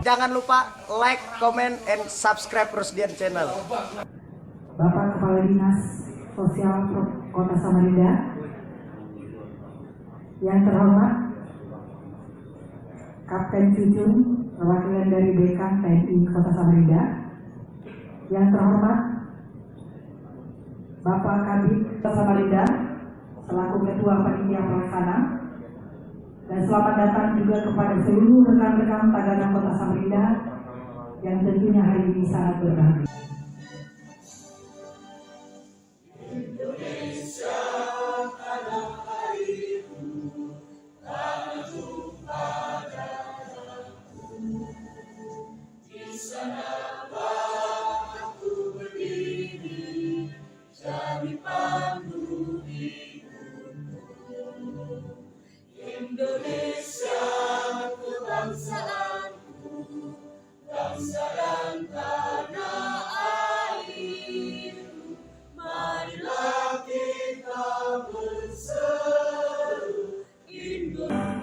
Jangan lupa like, comment, and subscribe Rusdian Channel. Bapak Kepala Dinas Sosial Kota Samarinda, yang terhormat Kapten Cucun, perwakilan dari Dekan TNI Kota Samarinda, yang terhormat Bapak Kabid Kota Samarinda selaku Ketua Panitia Pelaksana, dan selamat datang juga kepada seluruh rekan-rekan Tagana Kota Samarinda yang tentunya hari ini sangat berbahagia. Indonesia kebangsaanku, bangsa dan tanah airku, marilah kita berseru Indonesia.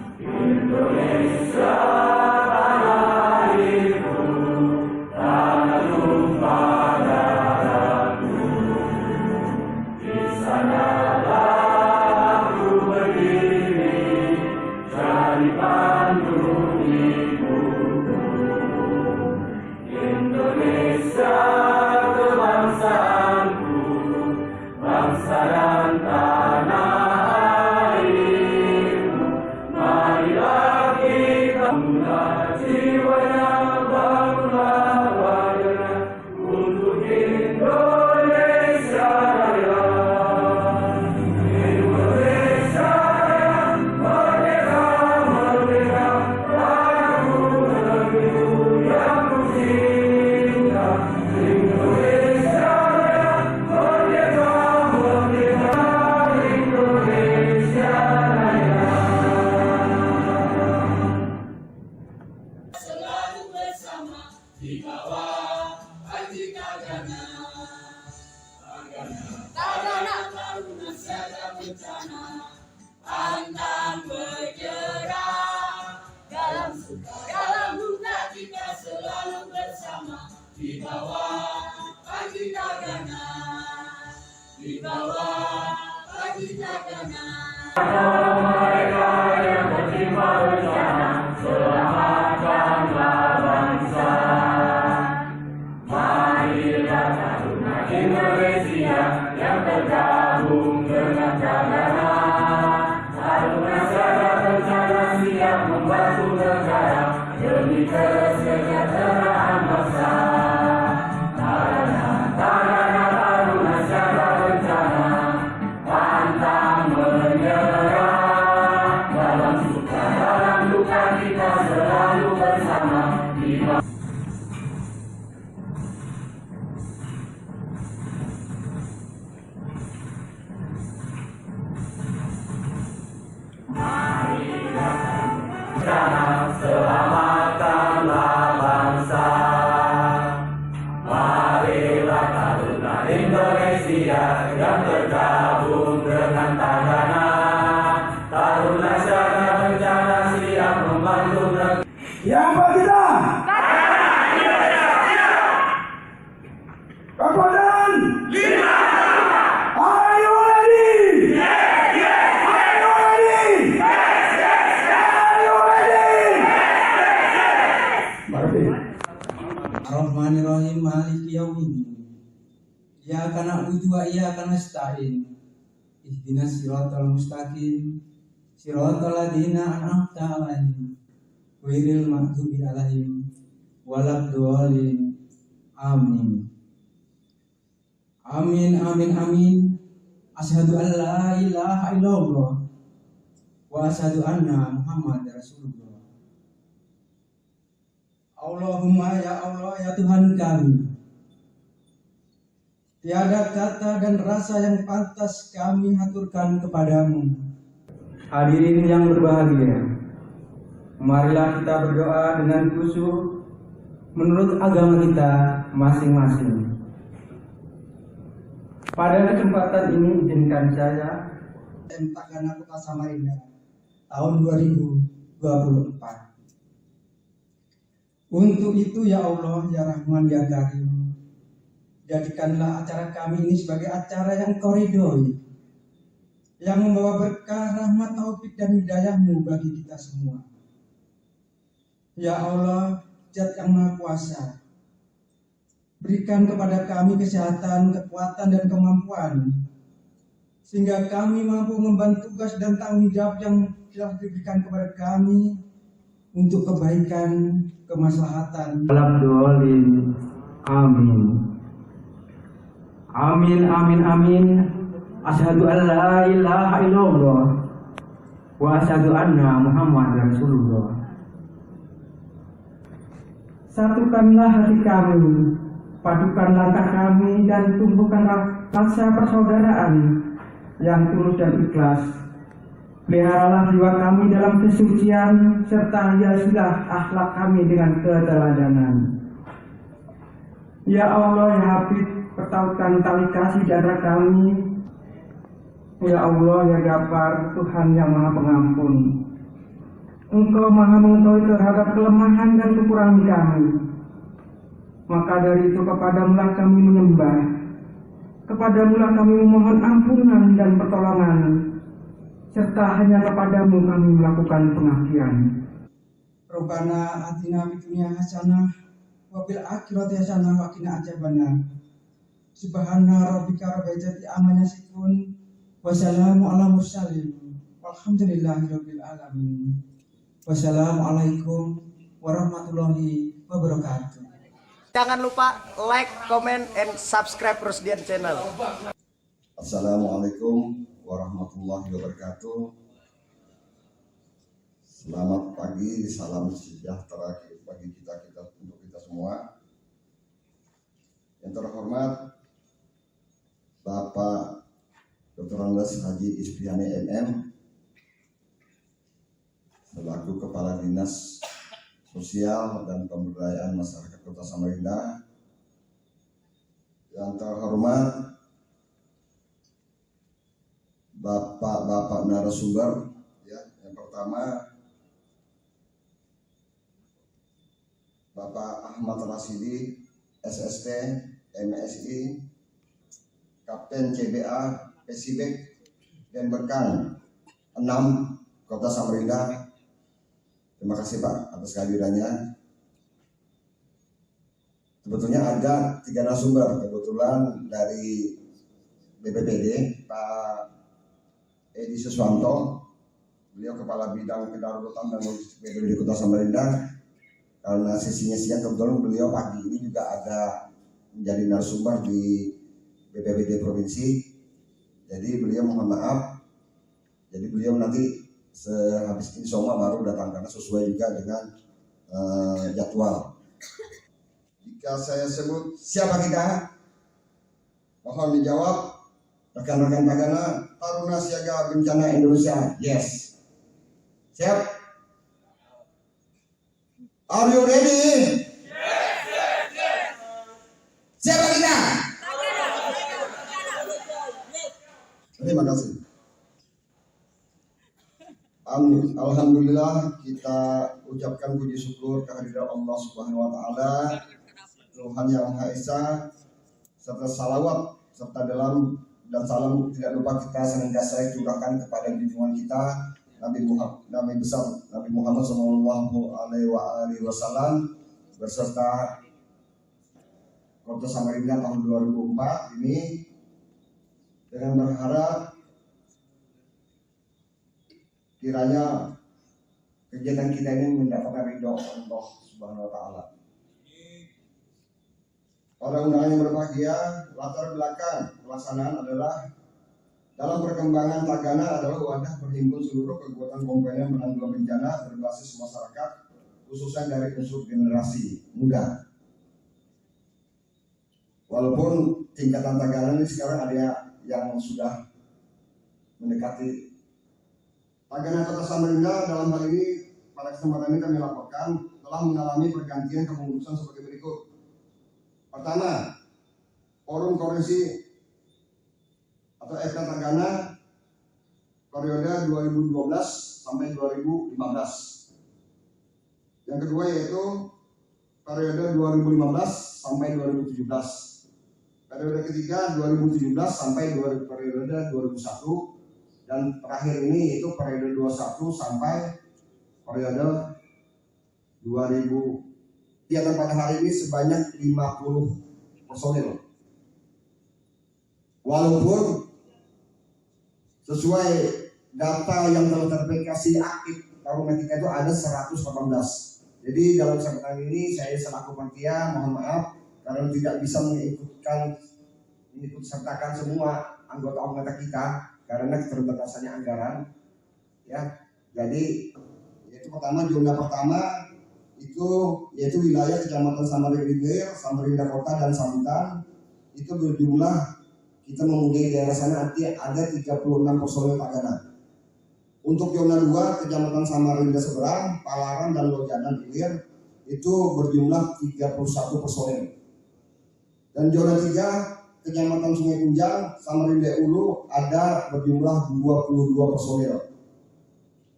Di bawah Anjika Tagana Taruna Siaga Bencana, pantang bergerak dalam suka dalam duka kita. di bawah bagi cakana. Indonesia yang tergabung dengan Tagana, Taruna Siaga Bencana siap membantu negara. Yang kita Kakodan 5. Are you ready? Yes, yes. Are you ready? Yes, yes. Are you ready? Yes, yes. Ar-Rahmanir-Rahim Maliki Yaumiddin. Iyyaka na'budu wa iyyaka nasta'in. Ihdinas siratal mustaqim. Siratal ladzina an'amta 'alaihim ghairil maghdubi 'alaihim waladdallin. Amin. Amin amin amin. Asyhadu an la ilaha illallah wa asyhadu anna Muhammadar Rasulullah. Allahumma ya Allah ya Tuhan kami, tiada kata dan rasa yang pantas kami haturkan kepadamu. Hadirin yang berbahagia, marilah kita berdoa dengan khusyuk menurut agama kita masing-masing. Pada kesempatan ini izinkan saya Tagana Kota Samarinda tahun 2024. Untuk itu ya Allah ya Rahman ya Karim, jadikanlah acara kami ini sebagai acara yang Kau ridhoi, yang membawa berkah, rahmat, taufik dan hidayah-Mu bagi kita semua. Ya Allah, Zat yang Maha Kuasa, berikan kepada kami kesehatan, kekuatan dan kemampuan, sehingga kami mampu membantu tugas dan tanggung jawab yang telah diberikan kepada kami untuk kebaikan, kemaslahatan. Amin. Amin amin amin. Asyhadu an la ilaha illallah wa asyhadu anna Muhammadar Rasulullah. Satukanlah hati kami, padukan langkah kami dan tumbuhkanlah rasa persaudaraan yang tulus dan ikhlas. Peliharalah jiwa kami dalam kesucian serta hiasilah akhlak kami dengan keteladanan. Ya Allah ya Habib, pertautkan tali kasih di antara kami. Ya Allah ya Ghaffar, Tuhan yang Maha Pengampun, Engkau Maha mengetahui terhadap kelemahan dan kekurangan kami. Maka dari itu kepadamu-lah kami menyembah, kepadamu-lah kami memohon ampunan dan pertolongan, serta hanya kepadamu kami melakukan pengabdian. Rabbana atina fid dunya hasanah wa fil akhirati hasanah wa qina adzabannar. Subhana rabbika rabbil izzati amma yasifun wa salamun alal mursalin walhamdulillahi rabbil alamin. Wassalamualaikum warahmatullahi wabarakatuh. Jangan lupa like, comment, and subscribe Rusdian Channel. Assalamualaikum warahmatullahi wabarakatuh. Selamat pagi, salam sejahtera bagi kita untuk kita semua. Yang terhormat Bapak Dr. Andes Haji Ispriani MM selaku Kepala Dinas Sosial dan Pemberdayaan Masyarakat Kota Samarinda. Yang terhormat Bapak narasumber, ya, yang pertama Bapak Ahmad Rasidi, SST, MSI, Kapten CBA Pesibek dan Berkang 6 Kota Samarinda. Terima kasih Pak atas kehadirannya. Sebetulnya ada 3 narasumber, kebetulan dari BPPD Pak Edi Suswanto, beliau Kepala Bidang Kedaruratan dan Logistik BPBD Kota Samarinda. Karena sesinya siang, kebetulan beliau pagi ini juga ada menjadi narasumber di BPBD Provinsi. Jadi beliau mohon maaf. Jadi beliau nanti sehabis ini semua baru datang karena sesuai juga dengan jadwal. Jika saya sebut siapa kita, mohon dijawab. Rekan-rekan Tagana Taruna Siaga Bencana Indonesia. Yes. Siap? Are you ready? Yes. Siapa kita? Terima kasih. Alhamdulillah kita ucapkan puji syukur kehadiran Allah Subhanahu wa taala, Tuhan yang Maha Esa, serta salawat serta dalam dan salam tidak lupa kita senantiasa curahkan kepada junjungan kita Nabi besar Nabi Muhammad SAW beserta Kota Samarinda tahun 2004 ini, dengan berharap kiranya kegiatan kita ini mendapatkan ridho Allah Subhanahu wa taala. Para undangan yang berbahagia, latar belakang pelaksanaan adalah dalam perkembangan Tagana adalah wadah berhimpun seluruh kekuatan komponen penanggulangan bencana berbasis masyarakat, khususnya dari unsur generasi muda. Walaupun tingkatan Tagana ini sekarang ada yang sudah mendekati Tagana Kota Samarinda. Dalam hal ini pada kesempatan ini kami laporkan telah mengalami pergantian kepengurusan sebagai berikut. Pertama, Forum Koalisi atau FK Tagana periode 2012 sampai 2015. Yang kedua yaitu periode 2015 sampai 2017. Periode ketiga 2017 sampai periode 2001, dan terakhir ini yaitu periode 21 sampai periode 2000. Kegiatan pada hari ini sebanyak 50 personil. Walaupun sesuai data yang telah terverifikasi aktif tahun kita itu ada 118. Jadi dalam kesempatan ini saya selaku panitia mohon maaf karena tidak bisa mengikut sertakan semua anggota kita karena keterbatasannya anggaran. Ya, jadi yaitu pertama, zona pertama itu yaitu wilayah Kecamatan Samarinda Kota dan Sambutan, itu berjumlah kita mempunyai daerah sana nanti ada 36 personil Tagana. Untuk zona 2 Kecamatan Samarinda Seberang, Palaran dan Lojanan Hilir itu berjumlah 31 personil. Dan zona 3 Kecamatan Sungai Kunjang, Samarinda Ulu ada berjumlah 22 personil.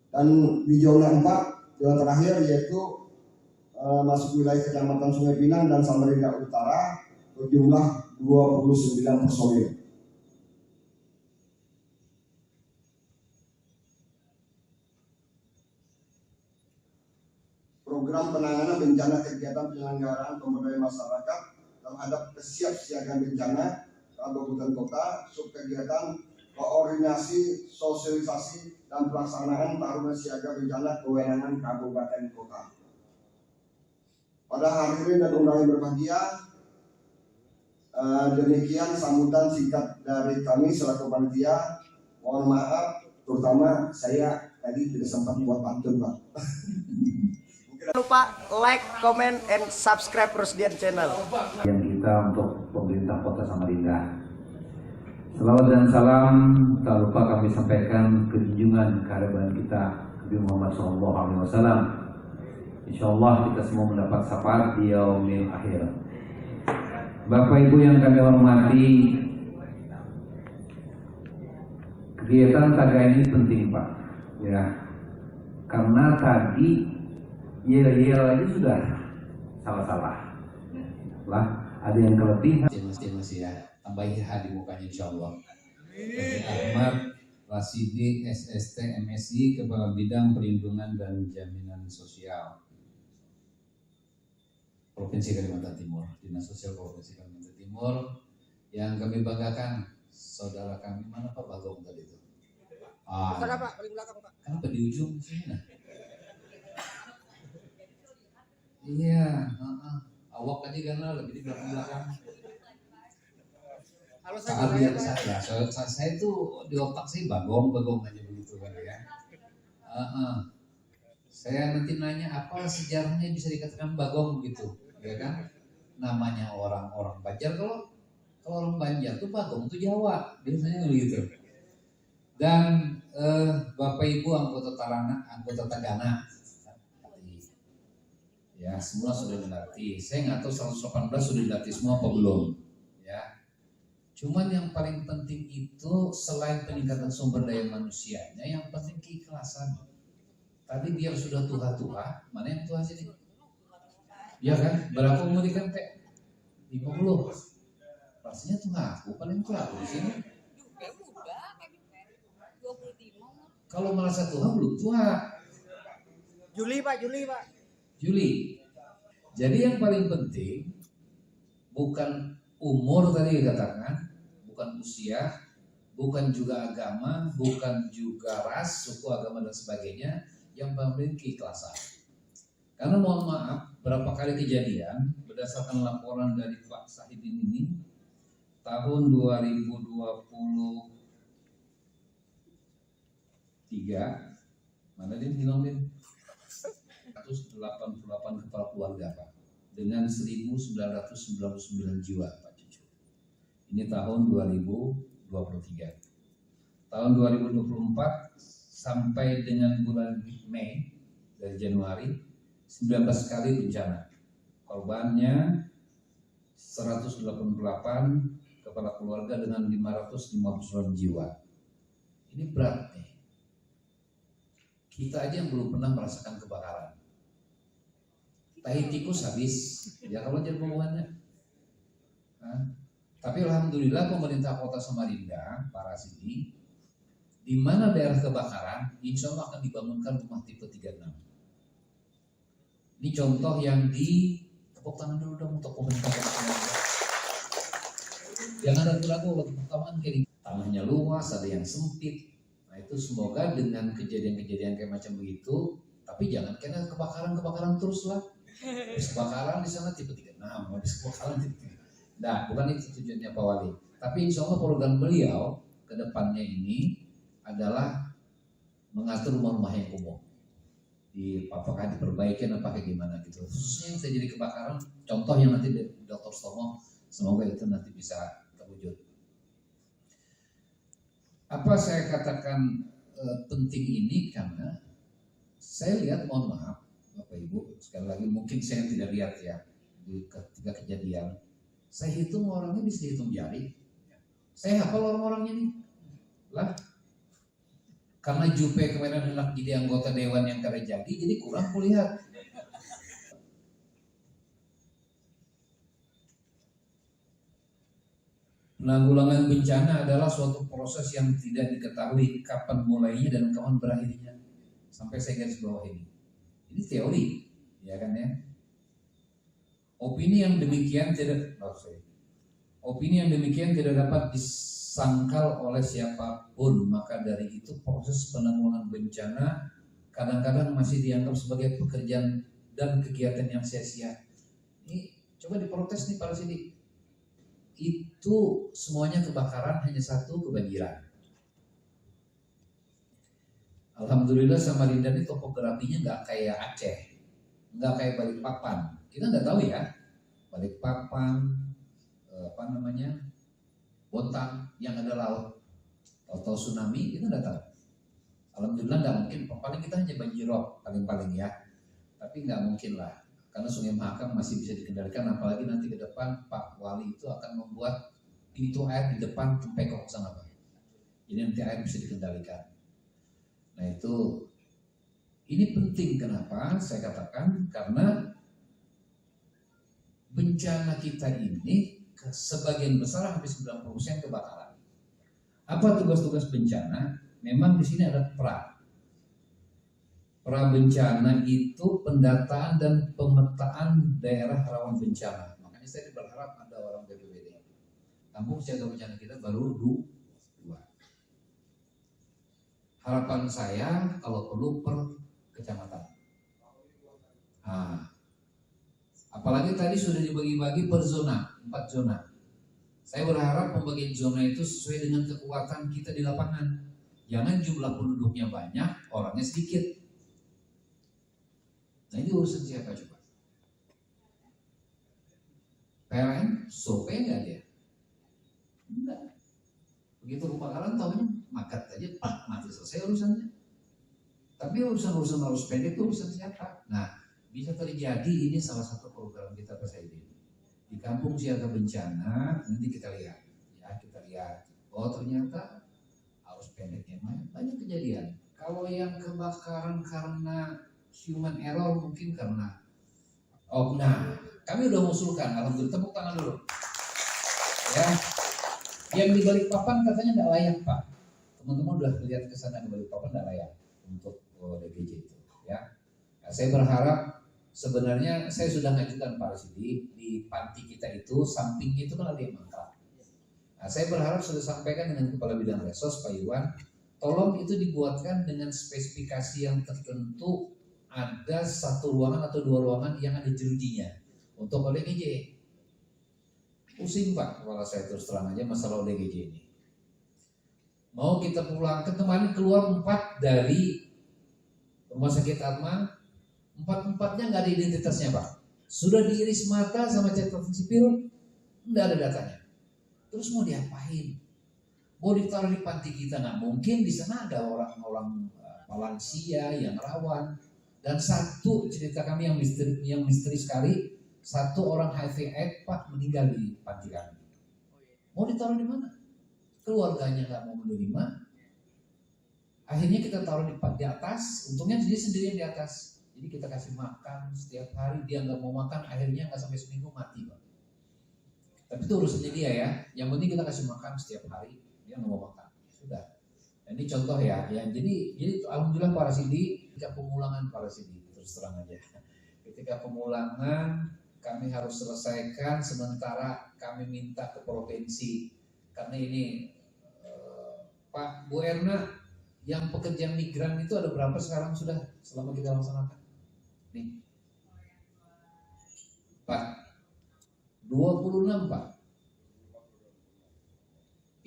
Dan di zona 4, zona terakhir yaitu masuk wilayah Kecamatan Sungai Pinang dan Samarinda Utara berjumlah 29 personil. Program penanganan bencana kegiatan penyelenggaraan pemberdayaan masyarakat terhadap kesiapsiagaan bencana Kabupaten Kota, subkegiatan koordinasi, sosialisasi dan pelaksanaan Taruna Siaga Bencana kewenangan Kabupaten Kota. Pada hari ini dan undangan berbahagia, demikian sambutan singkat dari kami selaku panitia. Mohon maaf, terutama saya tadi tidak sempat buat pantun, Pak. Jangan lupa like, comment, and subscribe Rusdian Channel. Yang kita untuk pemerintah Kota Samarinda. Salawat dan salam tak lupa kami sampaikan ke junjungan kehadiran kita Nabi Muhammad SAW. Insyaallah kita semua mendapat syafaat di yaumil akhir. Bapak Ibu yang kami hormati, kegiatan Taga ini penting Pak, ya, karena tadi yel-yel aja sudah salah-salah lah, ada yang kelebihan masih ya. tambahi H di mukanya insya Allah. Ahmad Rasidi SST MSI, Kepala Bidang Perlindungan dan Jaminan Sosial Provinsi Kalimantan Timur, Dinas Sosial Provinsi Kalimantan Timur. Yang kami banggakan saudara kami, mana Pak Bagong tadi itu? Kenapa? Paling belakang Pak. Kenapa di ujung sini? Iya, awak aja karena lebih di belakang. Halo Saat lihat saya tuh di otak saya bagong aja begitu kan ya. Saya nanti nanya apa sejarahnya bisa dikatakan bagong begitu, ya kan? Namanya orang Banjar, kalau orang Banjar tuh bagong tuh Jawa biasanya begitu. Dan Bapak Ibu anggota Tagana, ya semua sudah dilatih. Saya nggak tahu 118 sudah dilatih semua apa belum, ya. Cuman yang paling penting itu selain peningkatan sumber daya manusianya, yang penting keikhlasan. Tadi biar sudah tua-tua, mana yang tua sini? Ya kan? Berapa umur kan Teh? 50. Rasanya tua, aku paling tua di sini. Kalau merasa tua belum tua. Juli Pak. Juli. Jadi yang paling penting bukan umur tadi dikatakan, bukan usia, bukan juga agama, bukan juga ras, suku, agama dan sebagainya. Yang paling keikhlasan. Karena mohon maaf, berapa kali kejadian berdasarkan laporan dari Pak Sahidin ini tahun 2023, mana dia bilang Din? 188 kepala keluarga Pak, dengan 1999 jiwa Pak Cucu. Ini tahun 2023. Tahun 2024 sampai dengan bulan Mei dari Januari 19 kali bencana. Korbannya 188 kepala keluarga dengan 559 jiwa. Ini berat nih. Kita aja yang belum pernah merasakan kebakaran. Tahi tikus habis, ya kalau jadi pembuahannya. Tapi alhamdulillah pemerintah Kota Samarinda, Pak Rasidi, di mana daerah kebakaran, insya Allah akan dibangunkan rumah tipe 36. Ini contoh yang di tepuk tangan dulu dong untuk pemerintah Kota Samarinda. Jangan ragu-ragu, waktu pertama kayak tanahnya luas, ada yang sempit. Nah itu semoga dengan kejadian-kejadian kayak macam begitu, tapi jangan kena kebakaran terus lah. Habis kebakaran di sana tipe 36, habis kebakaran tipe 36. Nah, bukan itu tujuannya Pak Wali. Tapi insya Allah program beliau ke depannya ini adalah mengatur rumah-rumah yang kumuh. Apakah diperbaikin, apakah gimana gitu. Khususnya yang terjadi kebakaran, contoh yang nanti Dr. Stomo, semoga itu nanti bisa terwujud. Apa saya katakan penting ini karena saya lihat, mohon maaf Bapak Ibu, sekali lagi mungkin saya tidak lihat ya di ketika kejadian. Saya hitung orangnya bisa dihitung jari. Saya hafal orang-orangnya nih. Lah, karena Jupe kemarin hendak jadi anggota dewan yang kada jadi kurang kulihat. Penanggulangan bencana adalah suatu proses yang tidak diketahui kapan mulainya dan kapan berakhirnya. Sampai saya garis bawah ini. Ini teori, ya kan ya. Opini yang demikian tidak dapat disangkal oleh siapapun. Maka dari itu proses penanggulangan bencana kadang-kadang masih dianggap sebagai pekerjaan dan kegiatan yang sia-sia. Ini coba diprotes nih para sini. Itu semuanya kebakaran, hanya satu kebanjiran. Alhamdulillah Samarinda ini topografinya nggak kayak Aceh, nggak kayak Balikpapan. Kita nggak tahu ya, Balikpapan, Bontang yang ada laut, atau tsunami kita nggak tahu. Alhamdulillah nggak mungkin. Paling kita hanya banjirop paling ya, tapi nggak mungkin lah. Karena Sungai Mahakam masih bisa dikendalikan, apalagi nanti ke depan Pak Wali itu akan membuat pintu air di depan Tempekok sana Pak. Jadi nanti air bisa dikendalikan. Nah itu, ini penting kenapa saya katakan, karena bencana kita ini sebagian besar hampir 90% kebakaran. Apa tugas-tugas bencana? Memang di sini ada pra bencana itu pendataan dan pemetaan daerah rawan bencana. Makanya saya berharap ada orang BPBD. Kampung siaga bencana kita baru 2. Harapan saya kalau perlu per kecamatan. Apalagi tadi sudah dibagi-bagi per zona, 4 zona. Saya berharap pembagian zona itu sesuai dengan kekuatan kita di lapangan. Jangan jumlah penduduknya banyak, orangnya sedikit. Nah ini urusan siapa coba? PLN, survei nggak dia? Enggak. Begitu kebakaran tahunya makat aja, mati selesai urusannya. Tapi urusan arus pendek itu urusan siapa? Nah, bisa terjadi ini salah satu program kita Pak Saidin. Di kampung siaga bencana nanti kita lihat, oh ternyata arus pendeknya banyak kejadian. Kalau yang kebakaran karena human error mungkin karena kami udah mengusulkan, alhamdulillah, tepuk tangan dulu. Ya, yang di Balikpapan katanya tidak layak Pak. Teman-teman udah lihat ke sana di Balikpapan tidak layak untuk DGJ itu. Ya, nah, saya berharap sebenarnya saya sudah ngajukan Pak Rasidi di panti kita itu sampingnya itu kan ada yang mangkrak. Nah, saya berharap sudah sampaikan dengan Kepala Bidang Resos Pak Iwan, tolong itu dibuatkan dengan spesifikasi yang tertentu, ada 1 ruangan atau 2 ruangan yang ada jerujinya untuk ODGJ. Pusing Pak kepala saya terus terang aja masalah ODGJ ini. Mau kita pulangkan, kemarin keluar 4 dari Rumah Sakit Atma. 4-4-nya nggak ada identitasnya Pak. Sudah diiris mata sama catatan sipil, nggak ada datanya. Terus mau diapain? Mau ditaruh di panti kita nggak mungkin. Di sana ada orang-orang lansia yang rawan. Dan satu cerita kami yang misteri sekali, 1 orang HIV/AIDS Pak meninggal di panti kami. Mau ditaruh di mana? Keluarganya nggak mau menerima. Akhirnya kita taruh di atas. Untungnya dia sendirian di atas. Jadi kita kasih makan setiap hari, dia nggak mau makan, akhirnya nggak sampai seminggu mati Pak. Tapi itu urusannya dia ya. Yang penting kita kasih makan setiap hari, dia nggak mau makan. Sudah. Nah, ini contoh ya. Jadi alhamdulillah Pak Rasidi, ketika pemulangan Pak Rasidi terus terang aja. Ketika pemulangan kami harus selesaikan, sementara kami minta ke provinsi karena ini Pak Bu Erna, yang pekerja migran itu ada berapa sekarang sudah selama kita laksanakan? Nih. Pak, 26 Pak.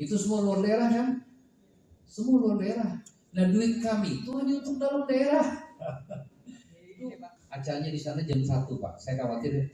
Itu semua luar daerah kan? Semua luar daerah. Nah duit kami itu hanya untuk dalam daerah. Acaranya di sana jam 1 Pak. Saya khawatir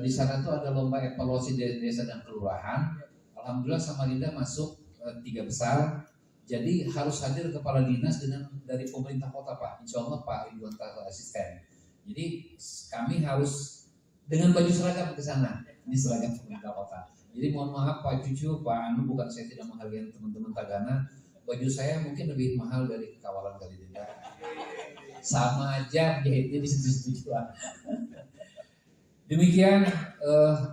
di sana tuh ada lomba evaluasi desa dan kelurahan. Alhamdulillah Samarinda masuk 3 besar. Jadi harus hadir kepala dinas dari pemerintah kota Pak. Insya Allah Pak Ridwan Taha asisten. Jadi kami harus dengan baju seragam ke sana. Ini seragam pemerintah kota. Jadi mohon maaf Pak Cucu, Pak Anu, bukan saya tidak menghargai teman-teman Tagana. Baju saya mungkin lebih mahal dari kawalan Kalideres. Sama aja jahitnya di situ-situ. Demikian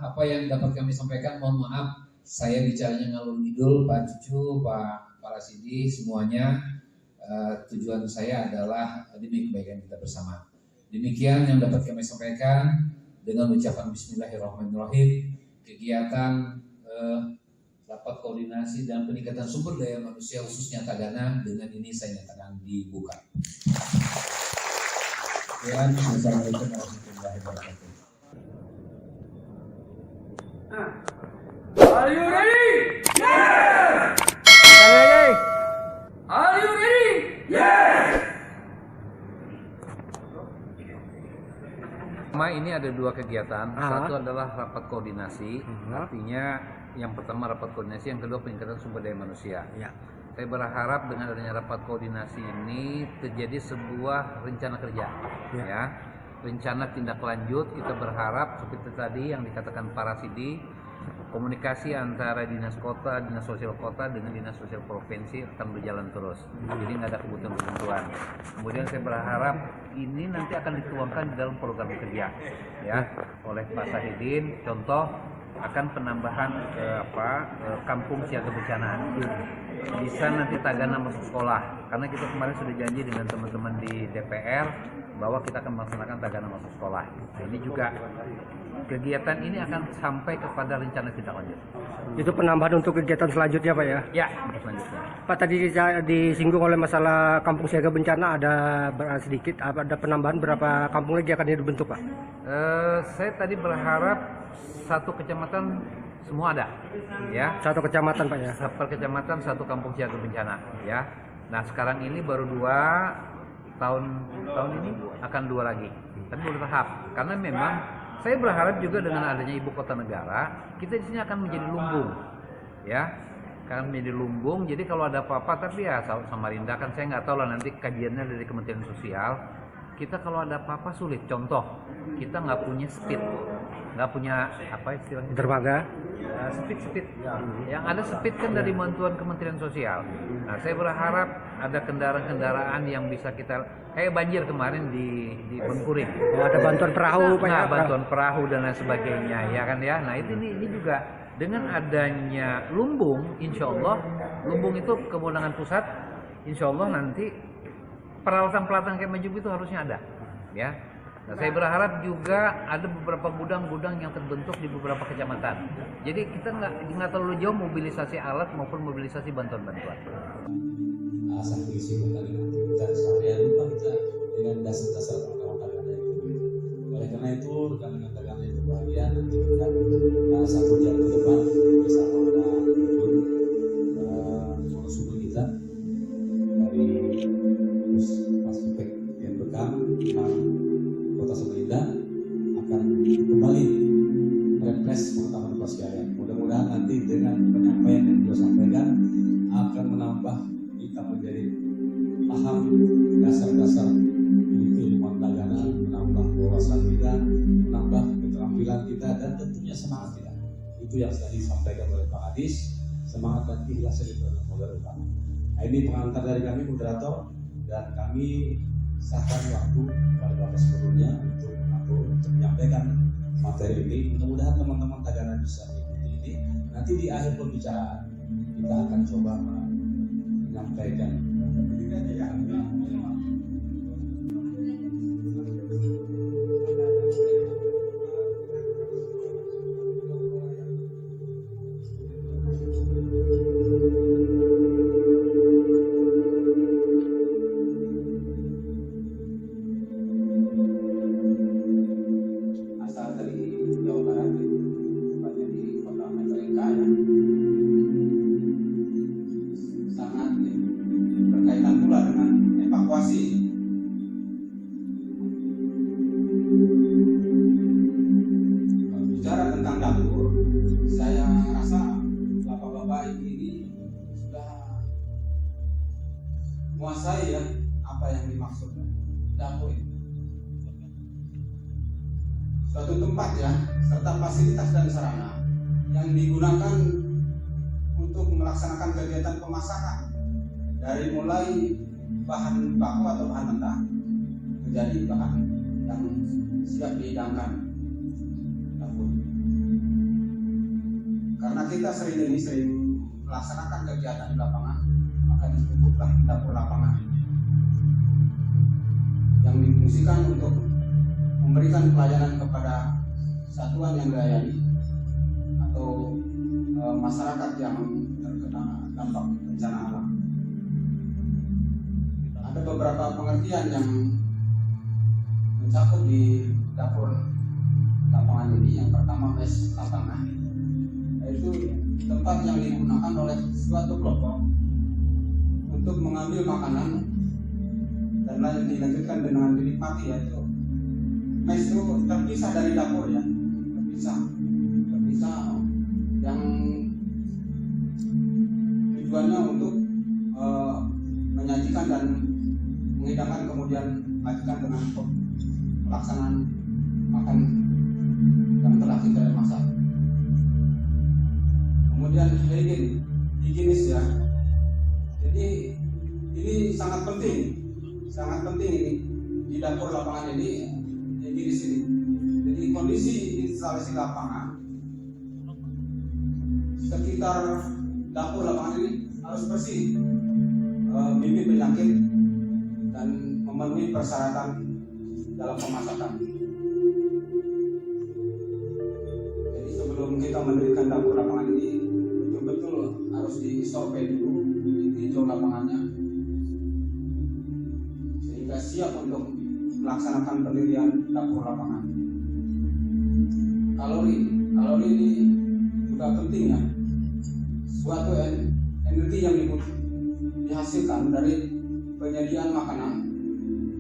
apa yang dapat kami sampaikan. Mohon maaf saya bicaranya ngalur ngidul Pak Cucu, Pak Rasidi, semuanya tujuan saya adalah demi kebaikan kita bersama. Demikian yang dapat kami sampaikan dengan ucapan Bismillahirrahmanirrahim. Kegiatan rapat koordinasi dan peningkatan sumber daya manusia khususnya Tagana dengan ini saya nyatakan dibuka. Assalamualaikum warahmatullahi wabarakatuh. Are you ready? Yes! Are you ready? Yes! Ini ada 2 kegiatan. Satu adalah rapat koordinasi, artinya yang pertama rapat koordinasi, yang kedua peningkatan sumber daya manusia. Ya. Saya berharap dengan adanya rapat koordinasi ini terjadi sebuah rencana kerja, ya. Rencana tindak lanjut. Kita berharap seperti tadi yang dikatakan Pak Rasidi, komunikasi antara dinas kota, dinas sosial kota dengan dinas sosial provinsi akan berjalan terus. Jadi nggak ada kebutuhan-kebutuhan. Kemudian saya berharap ini nanti akan dituangkan di dalam program kerja, ya, oleh Pak Sahidin. Contoh akan penambahan kampung siaga bencana. Bisa nanti Tagana masuk sekolah, karena kita kemarin sudah janji dengan teman-teman di DPR bahwa kita akan melaksanakan Tagana masuk sekolah. Nah, ini juga kegiatan ini akan sampai kepada rencana tindak lanjut. Itu penambahan untuk kegiatan selanjutnya Pak ya? Ya, untuk selanjutnya. Pak, tadi disinggung oleh masalah kampung siaga bencana, ada sedikit, ada penambahan berapa kampung lagi akan dibentuk Pak? Saya tadi berharap satu kecamatan semua ada, ya. Satu kecamatan Pak ya? Per kecamatan satu kampung siaga bencana, ya. Nah sekarang ini baru 2 tahun ini akan 2 lagi, tapi belum tahap. Karena memang saya berharap juga dengan adanya ibu kota negara, kita di sini akan menjadi lumbung, ya. Akan menjadi lumbung. Jadi kalau ada apa-apa, tapi ya Samarinda kan saya nggak tahu lah nanti kajiannya dari Kementerian Sosial. Kita kalau ada apa-apa sulit. Contoh, kita nggak punya speed, nggak punya apa istilahnya? Dermaga. Speed. Yang ada speed kan dari bantuan Kementerian Sosial. Nah, saya berharap ada kendaraan-kendaraan yang bisa kita kayak banjir kemarin di Bengkuring. Oh, ada bantuan perahu Pak ya? Bantuan perahu dan lain sebagainya, ya kan ya. Nah, ini juga dengan adanya lumbung, insya Allah lumbung itu kewenangan pusat. Insya Allah nanti peralatan-peralatan kayak Majubi itu harusnya ada, ya. Nah, saya berharap juga ada beberapa gudang-gudang yang terbentuk di beberapa kecamatan. Jadi kita nggak terlalu jauh mobilisasi alat maupun mobilisasi bantuan-bantuan. Satu isi tadi kita sekalian lupa kita dengan dasar-dasar pengetahuan Tagana itu. Oleh karena itu rekan-rekan Tagana itu bahagia nanti kita 1 jam ke depan bersama narasumber kita dari Mas Pupek yang Bekam Kota Samarinda akan kembali merefresh pengetahuan sekalian. Mudah-mudahan nanti dengan penyampaian yang beliau sampaikan akan menambah kita menjadi paham dasar-dasar keilmuan Tagana, menambah wawasan kita, menambah keterampilan kita, dan tentunya semangat kita. Itu yang tadi disampaikan oleh Pak Adis, semangat dan ikhlas itu adalah modal utama. Nah, ini pengantar dari kami moderator, dan kami sahkan waktu pada bapak sebelumnya untuk menyampaikan materi ini. Mudah-mudahan teman-teman Tagana bisa mengikuti ini. Nanti di akhir pembicaraan kita akan coba menyampaikan asal dari Jawa Barat, tepatnya di kota Majalengka ya. Sangat berkaitan pula dengan evakuasi. Kalau bicara tentang dapur, saya rasa bapak-bapak ini sudah menguasai ya apa yang dimaksud dapur itu. Suatu tempat ya, serta fasilitas dan sarana yang digunakan untuk melaksanakan kegiatan pemasakan, dari mulai bahan baku atau bahan mentah menjadi bahan yang siap dihidangkan dapur. Karena kita sering melaksanakan kegiatan di lapangan, maka disebutlah dapur lapangan yang difungsikan untuk memberikan pelayanan kepada satuan yang dilayani atau masyarakat yang terkena dampak bencana alam. Ada beberapa pengertian yang mencakup di dapur lapangan ini. Yang pertama mes lapangan, yaitu tempat yang digunakan oleh suatu kelompok untuk mengambil makanan dan lain dilanjutkan dengan dinikmati, yaitu mes itu terpisah dari dapur ya, terpisah yang tujuannya untuk menyajikan dan menghidangkan, kemudian lanjutkan dengan pelaksanaan makan yang telah kita masak. Kemudian higienis ya. Jadi ini sangat penting ini di dapur lapangan ini, higienis ini. Jadi kondisi instalasi lapangan sekitar dapur lapangan ini harus bersih, bibit penyakit dan memenuhi persyaratan dalam pemasakan. Jadi sebelum kita mendirikan dapur lapangan ini betul-betul harus disurvei dulu, ditinjau lapangannya sehingga siap untuk melaksanakan pendirian dapur lapangan. Kalori ini juga penting ya. Suatu energi yang dihasilkan dari penyediaan makanan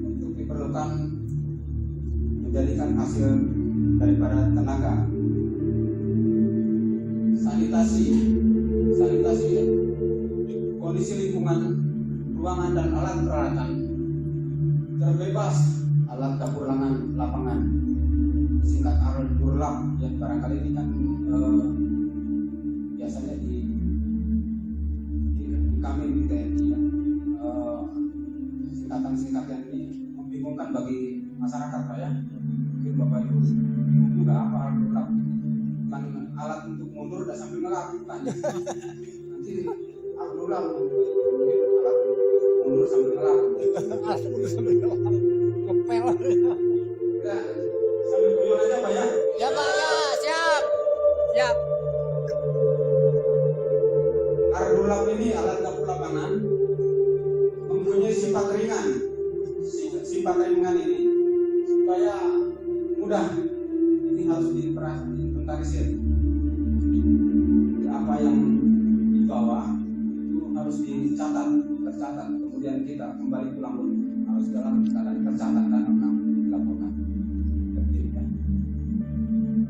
untuk diperlukan menjadikan hasil daripada tenaga. Sanitasi, kondisi lingkungan, ruangan dan alat peralatan terbebas alat dapur lapangan, singkat ARDURLAP, yang barangkali ini kan biasanya di kami di TNI ya. Singkatan ini membingungkan bagi masyarakat Pak ya. Mungkin Bapak Ibu juga apa ARDURLAP, kan alat untuk mundur dan sambil ngelap kan. Nanti ARDURLAP mungkin alat mundur sambil ngelap. Ngepel. Ya, sambil guyon aja Pak ya. Ya Pak, ya siap. Siap. ARDURLAP ini alat dapur lapangan mempunyai sifat ringan. Sifat ringan ini supaya mudah, ini harus diinventarisir. Apa yang dibawa itu harus tercatat, kemudian kita kembali pulang harus dalam keadaan tercatat dan dilaporkan.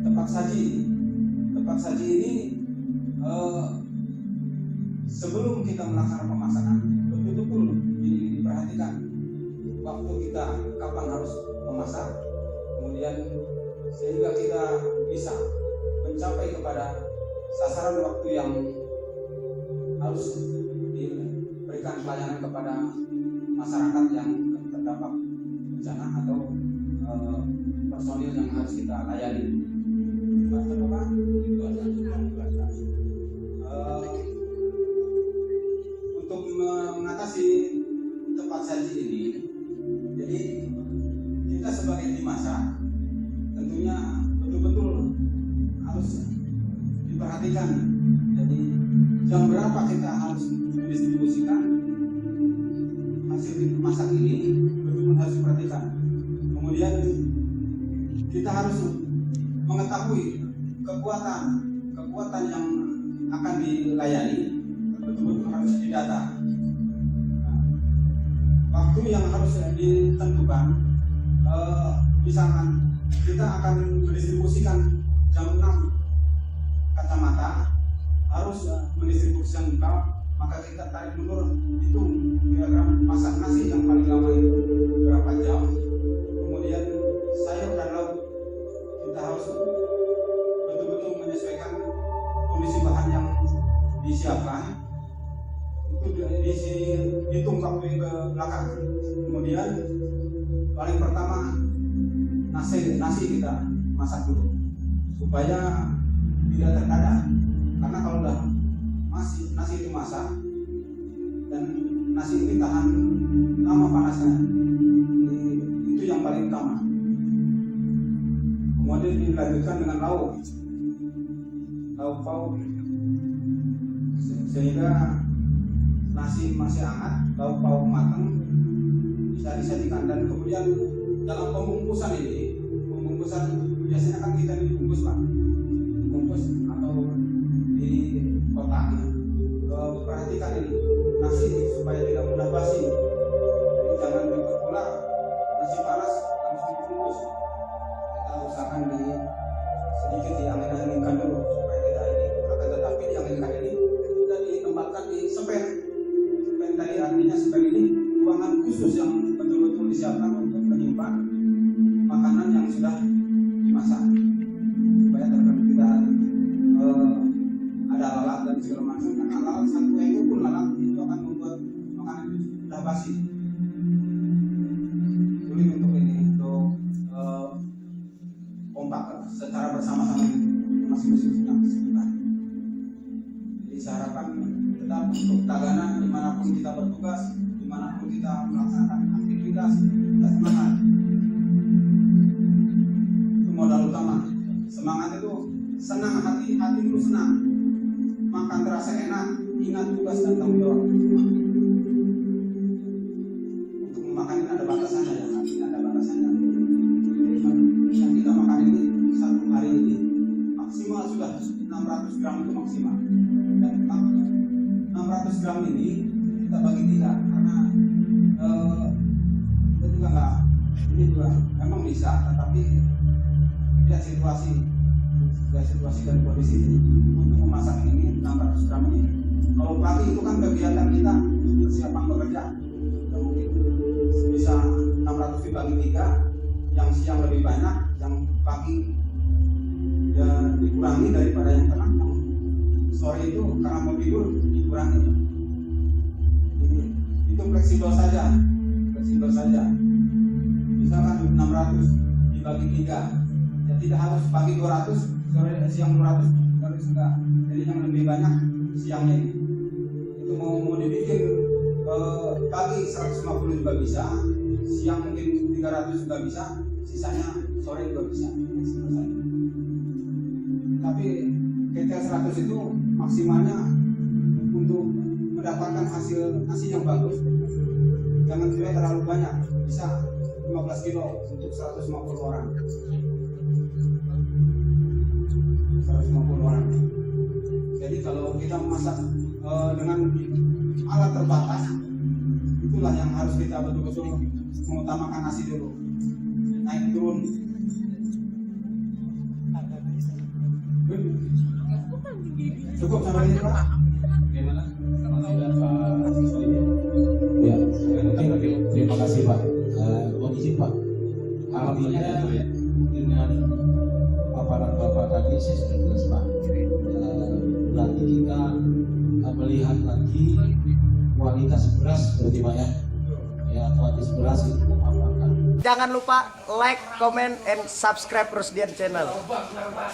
Tempat saji ini sebelum kita melaksanakan pemasakan betul-betul diperhatikan waktu kita kapan harus memasak, kemudian sehingga kita bisa mencapai kepada sasaran waktu yang harus diberikan pelayanan kepada masyarakat yang terdampak bencana atau personil yang harus kita layani. Itu aja. Untuk mengatasi tempat saji ini, jadi kita sebagai tim masak tentunya betul-betul harus diperhatikan. Jadi jam berapa kita harus mendistribusikan hasil masak ini betul-betul harus diperhatikan. Kemudian kita harus mengetahui kekuatan yang akan dilayani, betul-betul harus didata. Waktu yang harus ditentukan, misalkan kita akan mendistribusikan jam 6 kacamata, harus mendistribusikan maka kita tarik mundur, hitung kira-kira masak nasi yang paling lama itu berapa jam, kemudian sayur dan lauk kita harus betul-betul menyesuaikan kondisi bahan yang disiapkan, itu dihitung waktu ke belakang. Kemudian paling pertama nasi kita masak dulu supaya tidak terdadak, karena kalau udah nasi itu masak dan nasi ini tahan lama panasnya, itu yang paling utama. Kemudian dilanjutkan dengan lauk pauk sehingga nasi masih hangat, lauk pauk matang bisa disajikan. Dan kemudian dalam pembungkusan biasanya kan kita dibungkus Pak, dibungkus atau di kotak. Perhatikan ini nasi supaya tidak mudah basi. Jadi jangan juga pula nasi panas langsung dibungkus. Kita usahakan sedikit diangin-anginkan dulu supaya tidak ini. Akan tetapi dianginkan ini kita ditempatkan di sepen. Sepen tadi artinya sepen ini ruangan khusus yang betul-betul disiapkan untuk menyimpan makanan yang sudah dimasak supaya tidak ada lalat dan segala macam. Karena lalat satu ekor pun lalat itu akan membuat makanan itu sudah basi. Sulit untuk kompak secara bersama-sama masing-masing kita. untuk Tagana dimanapun kita bertugas, dimanapun kita melaksanakan aktivitas, kita semangat. Itu modal utama. Semangat itu senang, hati itu senang. Makan terasa enak, ingat tugas dan tanggung jawab. Untuk memakan ini ada batasannya ya, ada batasannya. Yang kita makan ini satu hari ini maksimal sudah 600 gram itu maksimal. Dan 600 gram ini kita bagi tiga karena kita juga nggak, ini juga memang bisa, tetapi lihat situasi dan kondisi untuk memasak ini 600 gram ini. Kalau pagi itu kan kegiatan kita persiapan bekerja, yang mungkin bisa 600 dibagi tiga, yang siang lebih banyak, yang pagi ya dikurangi daripada yang tengah. Sore itu karena mau tidur dikurangi. Itu fleksibel saja. Misalkan 600 dibagi 3, ya tidak harus pagi 200, sore siang 200, harus enggak. Jadi yang lebih banyak siangnya itu mau dibikin pagi 150 juga bisa, siang mungkin 300 juga bisa, sisanya sore juga bisa. Tapi KTL 100 itu maksimalnya untuk mendapatkan hasil yang bagus. Jangan sampai terlalu banyak, bisa 15 kilo untuk 150 orang. 150 orang. Jadi kalau kita memasak dengan alat terbatas, itulah yang harus kita betul-betul mengutamakan nasi dulu. Naik turun. Cukup sampai ini Pak? Bagaimana? Ya, terima kasih Pak. Mohon izin Pak. Artinya dengan paparan Bapak tadi saya sudah jelas Pak. Berarti kita melihat lagi kualitas beras berarti Pak ya. Ya, kualitas beras itu apakah? Jangan lupa like, comment, and subscribe Rusdian Channel.